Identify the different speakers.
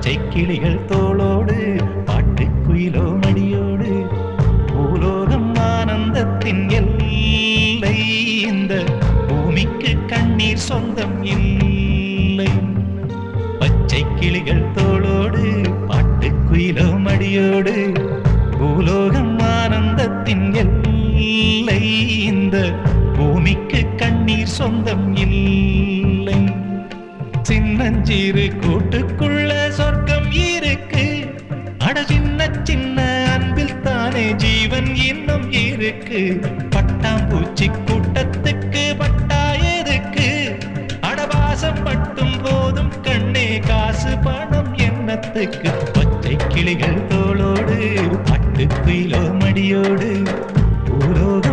Speaker 1: பச்சை கிளிகள் தோளோடு பாட்டுக்குயிலோ மடியோடு பூலோகம் ஆனந்தத்தின் எல்லை இந்த பூமிக்கு கண்ணீர் சொந்தம் இல்லை பச்சை கிளிகள் தோளோடு பாட்டுக்குயிலோ மடியோடு பூலோகம் ஆனந்தத்தின் எல்லை இந்த பூமிக்கு கண்ணீர் சொந்தம் இல்லை சின்னஞ்சிறு கூட்டுக்குள்ள சொர்க்கம் இருக்கு அட சின்ன சின்ன அன்பில் தானே ஜீவன் இன்னும் இருக்கு பட்டாம்பூச்சி கூட்டத்துக்கு பட்டா எதுக்கு அடவாசம் மட்டும் போதும் கண்ணே காசு பணம் எண்ணத்துக்கு பச்சை கிளிகள் தோளோடு பட்டுக்குயிலோ மடியோடு பூலோக